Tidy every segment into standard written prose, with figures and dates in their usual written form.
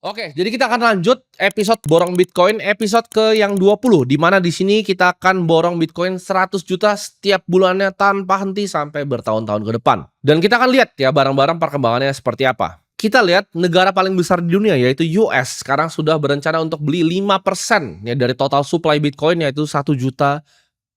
Oke, jadi kita akan lanjut episode borong Bitcoin episode ke yang 20 di mana di sini kita akan borong Bitcoin 100 juta setiap bulannya tanpa henti sampai bertahun-tahun ke depan. Dan kita akan lihat ya barang-barang perkembangannya seperti apa. Kita lihat negara paling besar di dunia yaitu US sekarang sudah berencana untuk beli 5% ya dari total supply Bitcoin yaitu 1 juta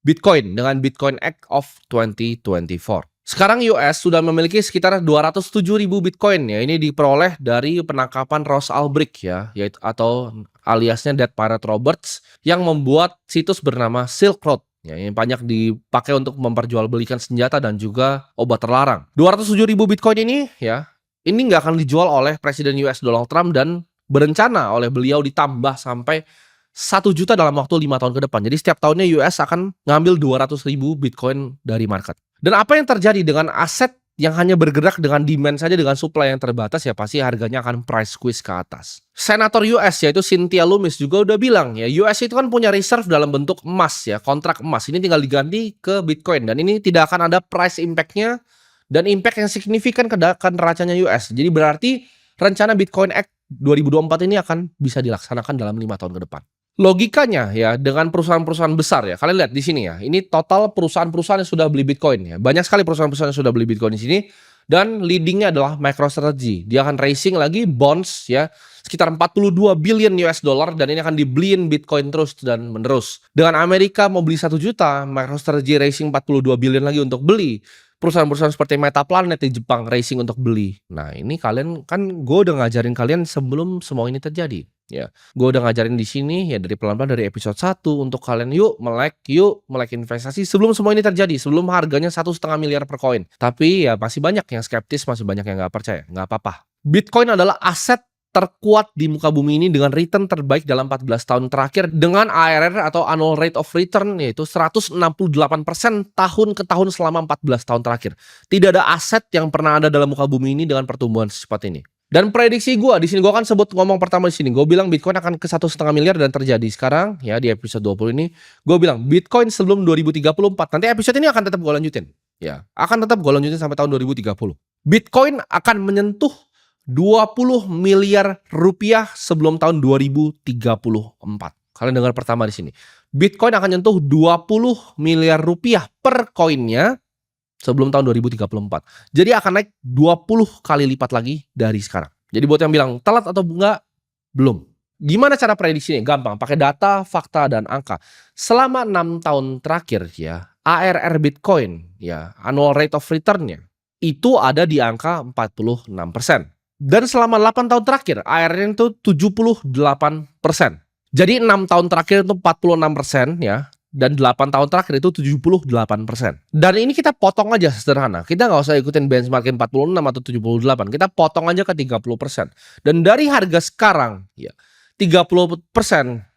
Bitcoin dengan Bitcoin Act of 2024. Sekarang US sudah memiliki sekitar 207.000 Bitcoin ya. Ini diperoleh dari penangkapan Ross Ulbricht ya, yaitu atau aliasnya Dead Pirate Roberts yang membuat situs bernama Silk Road ya, yang banyak dipakai untuk memperjualbelikan senjata dan juga obat terlarang. 207.000 Bitcoin ini ya, ini nggak akan dijual oleh Presiden US Donald Trump dan berencana oleh beliau ditambah sampai 1 juta dalam waktu 5 tahun ke depan. Jadi setiap tahunnya US akan ngambil 200.000 Bitcoin dari market. Dan apa yang terjadi dengan aset yang hanya bergerak dengan demand saja dengan supply yang terbatas ya pasti harganya akan price squeeze ke atas. Senator US yaitu Cynthia Lummis juga udah bilang ya US itu kan punya reserve dalam bentuk emas ya, kontrak emas. Ini tinggal diganti ke Bitcoin dan ini tidak akan ada price impact-nya dan impact yang signifikan ke neracanya US. Jadi berarti rencana Bitcoin Act 2024 ini akan bisa dilaksanakan dalam 5 tahun ke depan. Logikanya ya dengan perusahaan-perusahaan besar ya. Kalian lihat di sini ya. Ini total perusahaan-perusahaan yang sudah beli Bitcoin ya. Banyak sekali perusahaan-perusahaan yang sudah beli Bitcoin di sini dan leadingnya adalah MicroStrategy. Dia akan raising lagi bonds ya sekitar 42 billion US dollar dan ini akan dibeliin Bitcoin terus dan menerus. Dengan Amerika mau beli 1 juta, MicroStrategy raising 42 billion lagi untuk beli. Perusahaan-perusahaan seperti Metaplanet di Jepang racing untuk beli. Nah ini kalian kan gue udah ngajarin kalian sebelum semua ini terjadi. Ya, gue udah ngajarin di sini ya dari pelan-pelan dari episode 1 untuk kalian yuk melek investasi sebelum semua ini terjadi, sebelum harganya 1,5 miliar per koin. Tapi ya masih banyak yang skeptis, masih banyak yang nggak percaya, nggak apa-apa. Bitcoin adalah aset terkuat di muka bumi ini dengan return terbaik dalam 14 tahun terakhir dengan ARR atau annual rate of return yaitu 168% tahun ke tahun selama 14 tahun terakhir. Tidak ada aset yang pernah ada dalam muka bumi ini dengan pertumbuhan secepat ini. Dan prediksi gue di sini gue kan sebut ngomong pertama di sini gue bilang Bitcoin akan ke 1,5 miliar dan terjadi sekarang ya di episode 20 ini gue bilang Bitcoin sebelum 2034 nanti episode ini akan tetap gue lanjutin ya akan tetap gue lanjutin sampai tahun 2030. Bitcoin akan menyentuh 20 miliar rupiah sebelum tahun 2034. Kalian dengar pertama di sini. Bitcoin akan nyentuh 20 miliar rupiah per koinnya sebelum tahun 2034. Jadi akan naik 20 kali lipat lagi dari sekarang. Jadi buat yang bilang telat atau enggak, belum. Gimana cara prediksinya? Gampang, pakai data, fakta, dan angka. Selama 6 tahun terakhir ya, ARR Bitcoin ya, annual rate of return-nya itu ada di angka 46%. Dan selama 8 tahun terakhir, ARR itu 78%. Jadi 6 tahun terakhir itu 46% ya. Dan 8 tahun terakhir itu 78%. Dan ini kita potong aja sederhana. Kita nggak usah ikutin benchmark 46 atau 78. Kita potong aja ke 30%. Dan dari harga sekarang ya 30%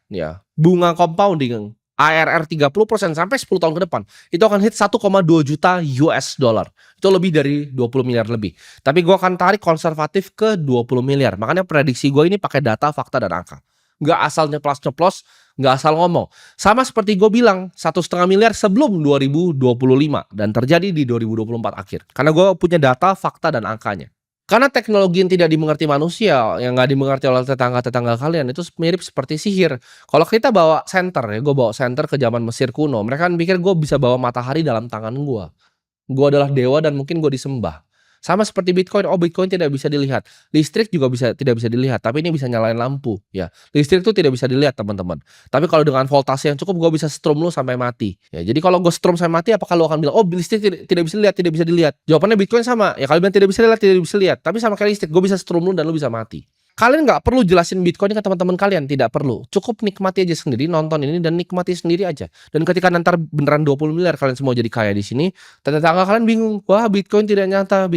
ya bunga compounding ARR 30% sampai 10 tahun ke depan itu akan hit 1,2 juta US dollar. Itu lebih dari 20 miliar lebih. Tapi gue akan tarik konservatif ke 20 miliar. Makanya prediksi gue ini pakai data, fakta, dan angka. Nggak asal nyeplos-nyeplos, nggak asal ngomong. Sama seperti gue bilang, 1,5 miliar sebelum 2025 dan terjadi di 2024 akhir. Karena gue punya data, fakta, dan angkanya. Karena teknologi yang tidak dimengerti manusia, yang nggak dimengerti oleh tetangga-tetangga kalian, itu mirip seperti sihir. Kalau kita bawa senter ya, gue bawa senter ke zaman Mesir kuno, mereka kan pikir gue bisa bawa matahari dalam tangan gue. Gue adalah dewa dan mungkin gue disembah. Sama seperti Bitcoin, Bitcoin tidak bisa dilihat. Listrik juga tidak bisa dilihat, tapi ini bisa nyalain lampu ya. Listrik itu tidak bisa dilihat teman-teman. Tapi kalau dengan voltase yang cukup, gue bisa strum lu sampai mati. Ya, jadi kalau gue strum sampai mati, apakah lu akan bilang, listrik tidak bisa dilihat, tidak bisa dilihat? Jawabannya Bitcoin sama. Ya kalau bilang tidak bisa dilihat, tidak bisa lihat. Tapi sama kayak listrik, gue bisa strum lu dan lu bisa mati. Kalian nggak perlu jelasin Bitcoin ke teman-teman kalian, tidak perlu. Cukup nikmati aja sendiri, nonton ini dan nikmati sendiri aja. Dan ketika nanti beneran 20 miliar kalian semua jadi kaya di sini, tetangga kalian bingung, wah Bitcoin tidak nyata,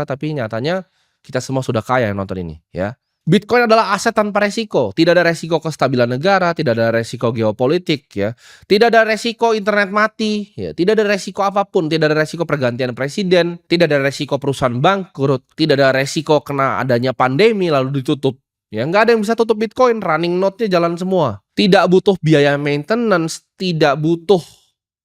tapi nyatanya kita semua sudah kaya yang nonton ini, ya. Bitcoin adalah aset tanpa resiko. Tidak ada resiko kestabilan negara, tidak ada resiko geopolitik, ya. Tidak ada resiko internet mati, ya. Tidak ada resiko apapun, tidak ada resiko pergantian presiden, tidak ada resiko perusahaan bangkrut, tidak ada resiko kena adanya pandemi lalu ditutup. Ya, nggak ada yang bisa tutup Bitcoin, running node-nya jalan semua. Tidak butuh biaya maintenance, tidak butuh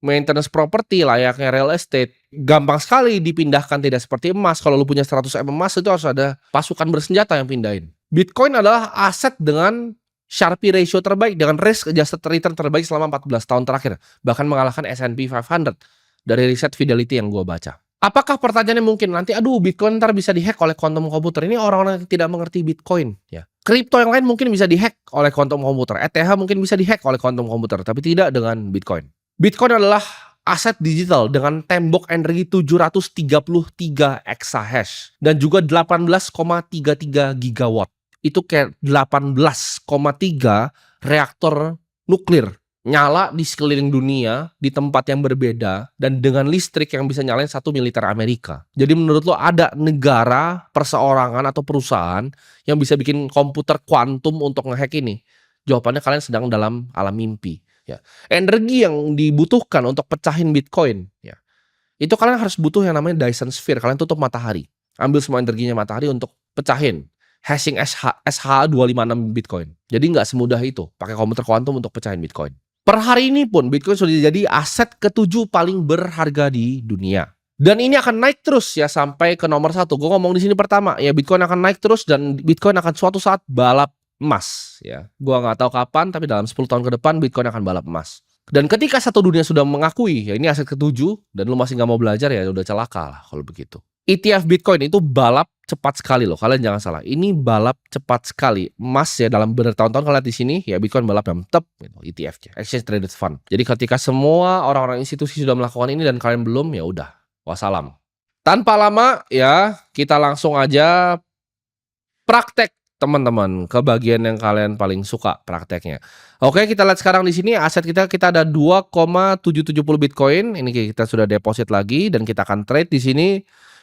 maintenance property layaknya real estate. Gampang sekali dipindahkan, tidak seperti emas. Kalau lu punya 100 M emas itu harus ada pasukan bersenjata yang pindahin. Bitcoin adalah aset dengan Sharpe ratio terbaik, dengan risk adjusted return terbaik selama 14 tahun terakhir, bahkan mengalahkan S&P 500 dari riset Fidelity yang gua baca. Apakah pertanyaannya mungkin nanti, aduh Bitcoin ntar bisa dihack oleh quantum komputer? Ini orang-orang yang tidak mengerti Bitcoin, ya. Kripto yang lain mungkin bisa dihack oleh quantum komputer, ETH mungkin bisa dihack oleh quantum komputer, tapi tidak dengan Bitcoin. Bitcoin adalah aset digital dengan tembok energi 733 exahash dan juga 18,33 gigawatt. Itu kayak 18,3 reaktor nuklir nyala di sekeliling dunia di tempat yang berbeda dan dengan listrik yang bisa nyalain satu militer Amerika. Jadi menurut lo ada negara, perseorangan atau perusahaan yang bisa bikin komputer kuantum untuk ngehack ini? Jawabannya kalian sedang dalam alam mimpi. Ya. Energi yang dibutuhkan untuk pecahin Bitcoin, ya, itu kalian harus butuh yang namanya Dyson Sphere. Kalian tutup matahari, ambil semua energinya matahari untuk pecahin hashing SH256 Bitcoin. Jadi nggak semudah itu pakai komputer kuantum untuk pecahin Bitcoin. Per hari ini pun Bitcoin sudah jadi aset ke-7 paling berharga di dunia. Dan ini akan naik terus ya sampai ke nomor 1. Gue ngomong di sini pertama, ya Bitcoin akan naik terus dan Bitcoin akan suatu saat balap emas ya. Gua nggak tahu kapan, tapi dalam 10 tahun ke depan Bitcoin akan balap emas. Dan ketika satu dunia sudah mengakui ya ini aset ke-7 dan lu masih nggak mau belajar ya udah celaka lah kalau begitu. ETF Bitcoin itu balap cepat sekali loh. Kalian jangan salah. Ini balap cepat sekali. Emas ya dalam bertahun-tahun kalian lihat di sini ya Bitcoin balap yang tep gitu, ETF-nya, Exchange Traded Fund. Jadi ketika semua orang-orang institusi sudah melakukan ini dan kalian belum ya udah, wassalam. Tanpa lama ya, kita langsung aja praktek teman-teman ke bagian yang kalian paling suka prakteknya. Oke, kita lihat sekarang di sini aset kita ada 2,770 Bitcoin. Ini kita sudah deposit lagi dan kita akan trade di sini.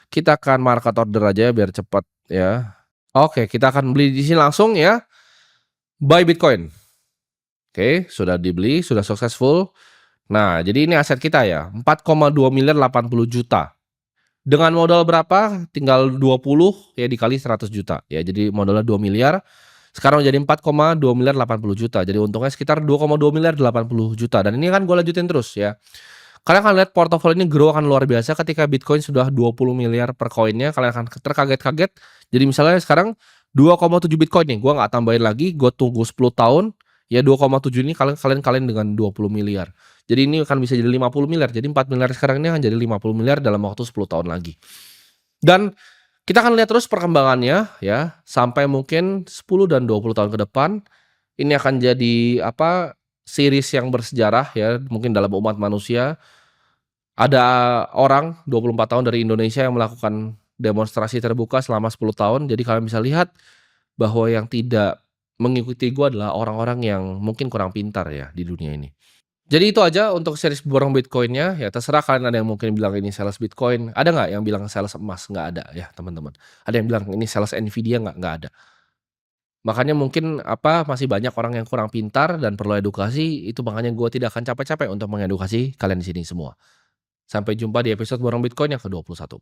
Kita akan market order aja biar cepat ya. Oke, kita akan beli di sini langsung ya. Buy Bitcoin. Oke, sudah dibeli, sudah successful. Nah, jadi ini aset kita ya, 4,2 miliar 80 juta. Dengan modal berapa? Tinggal 20 ya dikali 100 juta. Ya, jadi modalnya 2 miliar. Sekarang jadi 4,2 miliar 80 juta. Jadi untungnya sekitar 2,2 miliar 80 juta. Dan ini kan gue lanjutin terus ya. Kalian akan lihat portofolio ini grow akan luar biasa ketika Bitcoin sudah 20 miliar per koinnya. Kalian akan terkaget-kaget. Jadi misalnya sekarang 2,7 Bitcoin nih. Gue nggak tambahin lagi. Gue tunggu 10 tahun. Ya 2,7 ini kalian dengan 20 miliar. Jadi ini akan bisa jadi 50 miliar. Jadi 4 miliar sekarang ini akan jadi 50 miliar dalam waktu 10 tahun lagi. Dan kita akan lihat terus perkembangannya ya. Sampai mungkin 10 dan 20 tahun ke depan. Ini akan jadi series yang bersejarah ya. Mungkin dalam umat manusia. Ada orang 24 tahun dari Indonesia yang melakukan demonstrasi terbuka selama 10 tahun. Jadi kalian bisa lihat bahwa yang tidak mengikuti gue adalah orang-orang yang mungkin kurang pintar ya di dunia ini. Jadi itu aja untuk series borong Bitcoinnya. Ya terserah kalian, ada yang mungkin bilang ini sales Bitcoin. Ada nggak yang bilang sales emas? Nggak ada ya teman-teman. Ada yang bilang ini sales Nvidia? Nggak ada. Makanya mungkin masih banyak orang yang kurang pintar dan perlu edukasi. Itu makanya gue tidak akan capek-capek untuk mengedukasi kalian di sini semua. Sampai jumpa di episode borong Bitcoin yang ke-21.